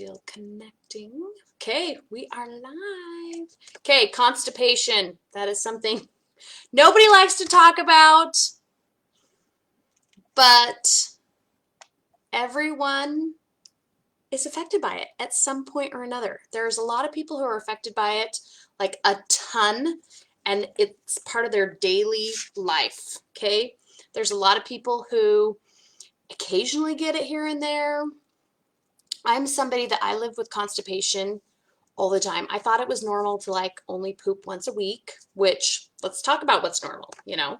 Still connecting. Okay, we are live. Okay, constipation. That is something nobody likes to talk about, but everyone is affected by it at some point or another. There's a lot of people who are affected by it, like a ton, and it's part of their daily life. Okay, there's a lot of people who occasionally get it here and there. I'm somebody that I live with constipation all the time. I thought it was normal to like only poop once a week, which let's talk about what's normal, you know.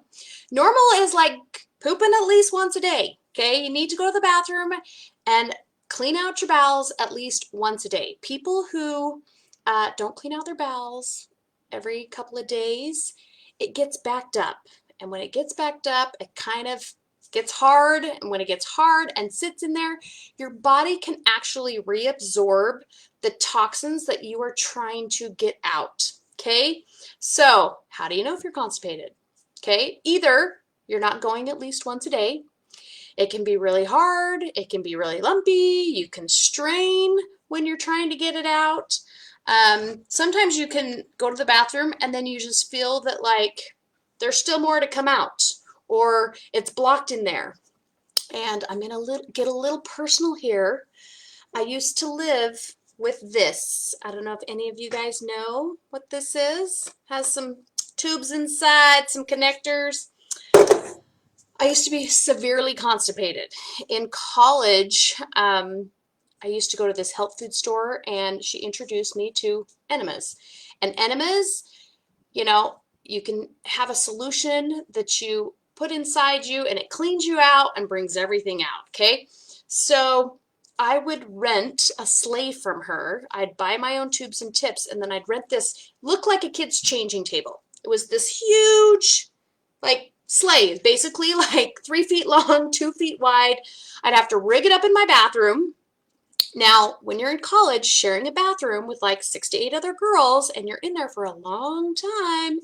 Normal is like pooping at least once a day, okay? You need to go to the bathroom and clean out your bowels at least once a day. People who don't clean out their bowels every couple of days, it gets backed up. And when it gets backed up, it kind of gets hard. And when it gets hard and sits in there, your body can actually reabsorb the toxins that you are trying to get out. Okay, so how do you know if you're constipated? Okay, either you're not going at least once a day. It can be really hard. It can be really lumpy. You can strain when you're trying to get it out. Sometimes you can go to the bathroom and then you just feel that like there's still more to come out, or it's blocked in there. And I'm gonna get a little personal here. I used to live with this. I don't know if any of you guys know what this is. Has some tubes inside, some connectors. I used to be severely constipated. In college, I used to go to this health food store and she introduced me to enemas. And enemas, you know, you can have a solution that you put inside you and it cleans you out and brings everything out, okay? So I would rent a sleigh from her. I'd buy my own tubes and tips, and then I'd rent this, looked like a kid's changing table. It was this huge, like, sleigh, basically like 3 feet long, 2 feet wide. I'd have to rig it up in my bathroom. Now, when you're in college sharing a bathroom with like 6 to 8 other girls and you're in there for a long time,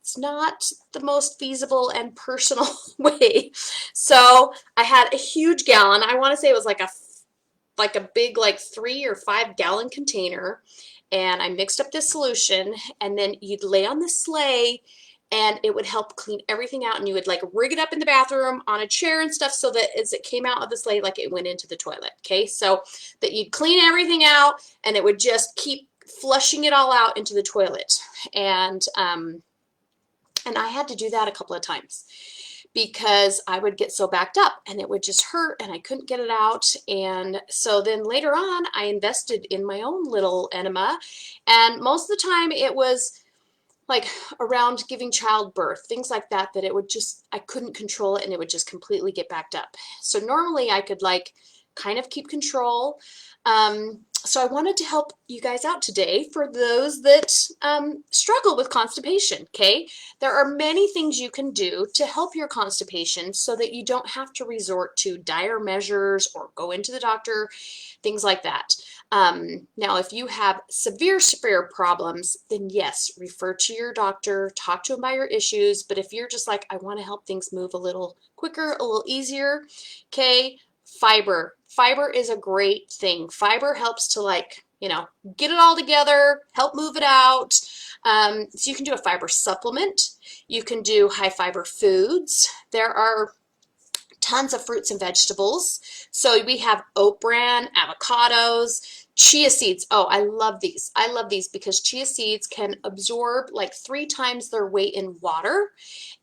it's not the most feasible and personal way. So I had a huge gallon. I want to say it was like a big like 3 or 5 gallon container, and I mixed up this solution, and then you'd lay on the sleigh and it would help clean everything out, and you would like rig it up in the bathroom on a chair and stuff so that as it came out of the sleigh, like it went into the toilet. Okay, so that you'd clean everything out and it would just keep flushing it all out into the toilet. And I had to do that a couple of times because I would get so backed up and it would just hurt and I couldn't get it out. And so then later on, I invested in my own little enema, and most of the time it was like around giving childbirth, things like that, that it would just, I couldn't control it and it would just completely get backed up. So normally I could like kind of keep control. So I wanted to help you guys out today for those that struggle with constipation, okay? There are many things you can do to help your constipation so that you don't have to resort to dire measures or go into the doctor, things like that. Now, if you have severe problems, then yes, refer to your doctor, talk to them about your issues. But if you're just like, I want to help things move a little quicker, a little easier, okay, fiber. Fiber is a great thing. Fiber helps to like, you know, get it all together, help move it out. So you can do a fiber supplement. You can do high fiber foods. There are tons of fruits and vegetables. So we have oat bran, avocados, chia seeds. Oh, I love these. I love these because chia seeds can absorb like 3 times their weight in water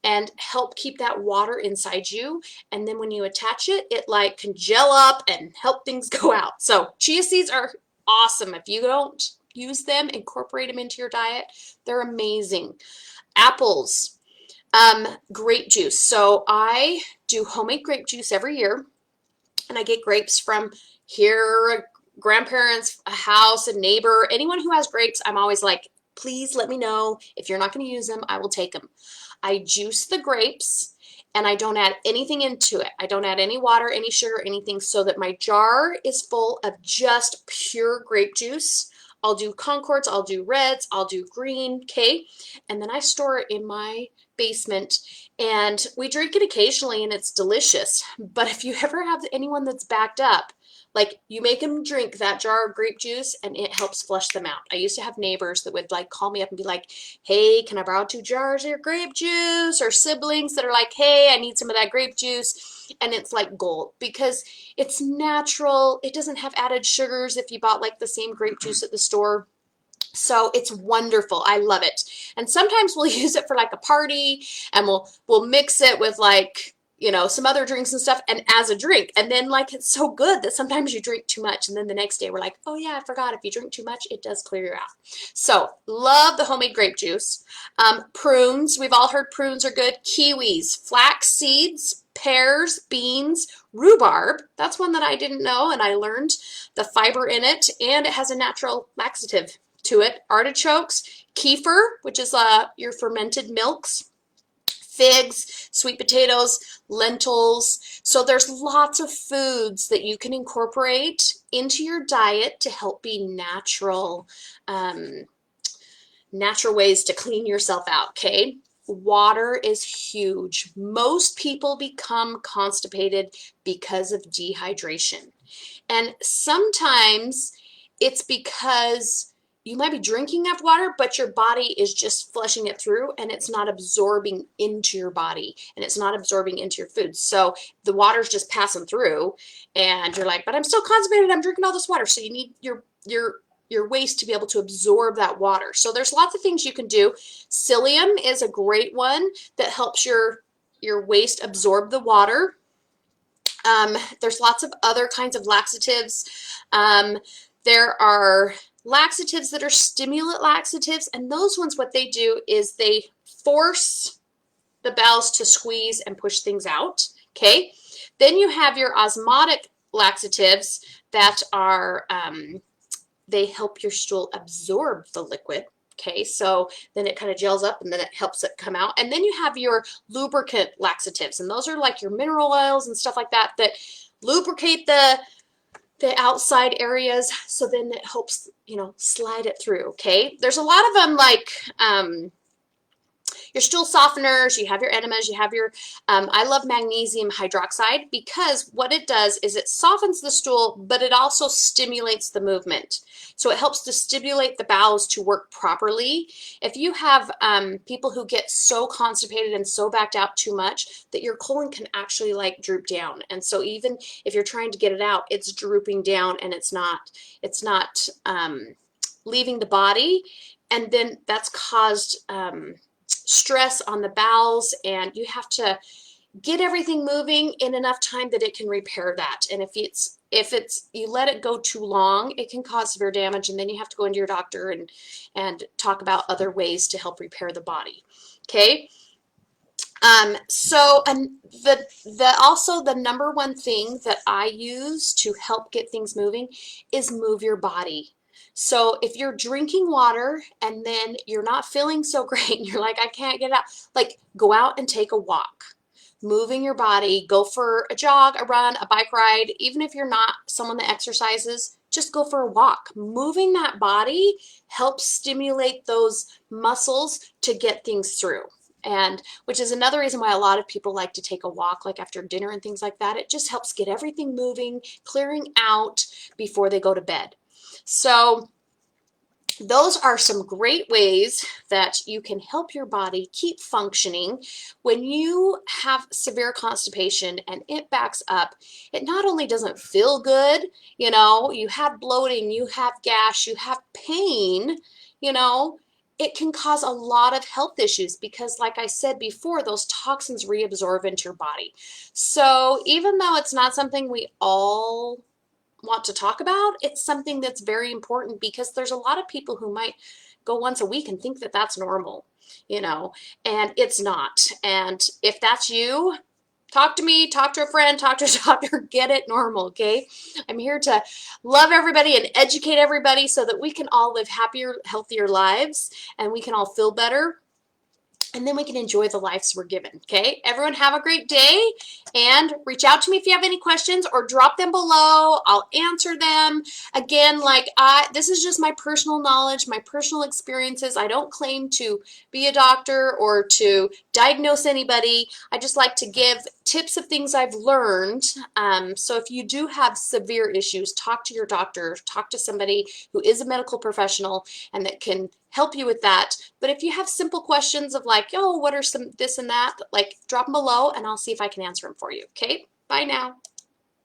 and help keep that water inside you. And then when you attach it, it like can gel up and help things go out. So chia seeds are awesome. If you don't use them, incorporate them into your diet. They're amazing. Apples. Grape juice. So I do homemade grape juice every year, and I get grapes from here, grandparents, a house, a neighbor, anyone who has grapes. I'm always like, please let me know. If you're not going to use them, I will take them. I juice the grapes and I don't add anything into it. I don't add any water, any sugar, anything, so that my jar is full of just pure grape juice. I'll do Concords, I'll do reds, I'll do green, okay? And then I store it in my basement, and we drink it occasionally and it's delicious. But if you ever have anyone that's backed up, Like, you make them drink that jar of grape juice and it helps flush them out. I used to have neighbors that would like call me up and be like, hey, can I borrow 2 jars of your grape juice? Or siblings that are like, hey, I need some of that grape juice. And it's like gold because it's natural. It doesn't have added sugars if you bought like the same grape juice at the store. So it's wonderful. I love it. And sometimes we'll use it for like a party, and we'll mix it with like, you know, some other drinks and stuff, and as a drink. And then like, it's so good that sometimes you drink too much, and then the next day we're like, oh yeah, I forgot, if you drink too much, it does clear you out. So love the homemade grape juice. Prunes, we've all heard prunes are good. Kiwis, flax seeds, pears, beans, rhubarb. That's one that I didn't know, and I learned the fiber in it, and it has a natural laxative to it. Artichokes, kefir, which is your fermented milks, figs, sweet potatoes, lentils. So there's lots of foods that you can incorporate into your diet to help be natural, natural ways to clean yourself out, okay? Water is huge. Most people become constipated because of dehydration. And sometimes it's because you might be drinking enough water, but your body is just flushing it through and it's not absorbing into your body and it's not absorbing into your food. So the water's just passing through and you're like, but I'm still constipated, I'm drinking all this water. So you need your waste to be able to absorb that water. So there's lots of things you can do. Psyllium is a great one that helps your waste absorb the water. There's lots of other kinds of laxatives. There are laxatives that are stimulant laxatives, and those ones, what they do is they force the bowels to squeeze and push things out, okay? Then you have your osmotic laxatives that are, they help your stool absorb the liquid, okay? So then it kind of gels up and then it helps it come out. And then you have your lubricant laxatives, and those are like your mineral oils and stuff like that that lubricate the outside areas, so then it helps, you know, slide it through, okay? There's a lot of them, like your stool softeners, you have your enemas, you have your, I love magnesium hydroxide because what it does is it softens the stool, but it also stimulates the movement. So it helps to stimulate the bowels to work properly. If you have people who get so constipated and so backed out too much that your colon can actually like droop down. And so even if you're trying to get it out, it's drooping down and it's not leaving the body. And then that's caused stress on the bowels, and you have to get everything moving in enough time that it can repair that. And if you let it go too long, it can cause severe damage, and then you have to go into your doctor and talk about other ways to help repair the body. Okay. So also the number one thing that I use to help get things moving is move your body. So if you're drinking water and then you're not feeling so great and you're like, I can't get out, like go out and take a walk. Moving your body, go for a jog, a run, a bike ride. Even if you're not someone that exercises, just go for a walk. Moving that body helps stimulate those muscles to get things through. And which is another reason why a lot of people like to take a walk, like after dinner and things like that. It just helps get everything moving, clearing out before they go to bed. So those are some great ways that you can help your body keep functioning. When you have severe constipation and it backs up, it not only doesn't feel good, you know, you have bloating, you have gas, you have pain, you know, it can cause a lot of health issues because, like I said before, those toxins reabsorb into your body. So even though it's not something we all want to talk about, it's something that's very important because there's a lot of people who might go once a week and think that that's normal, you know, and it's not. And if that's you, talk to me, talk to a friend, talk to a doctor, get it normal, okay? I'm here to love everybody and educate everybody so that we can all live happier, healthier lives and we can all feel better. and then we can enjoy the lives we're given. Okay, everyone have a great day, and reach out to me if you have any questions, or drop them below. I'll answer them. Again, like this is just my personal knowledge, my personal experiences. I don't claim to be a doctor or to diagnose anybody. I just like to give tips of things I've learned. So if you do have severe issues, talk to your doctor, talk to somebody who is a medical professional and that can help you with that. But if you have simple questions of like, oh, what are some this and that, like drop them below and I'll see if I can answer them for you. Okay, bye now.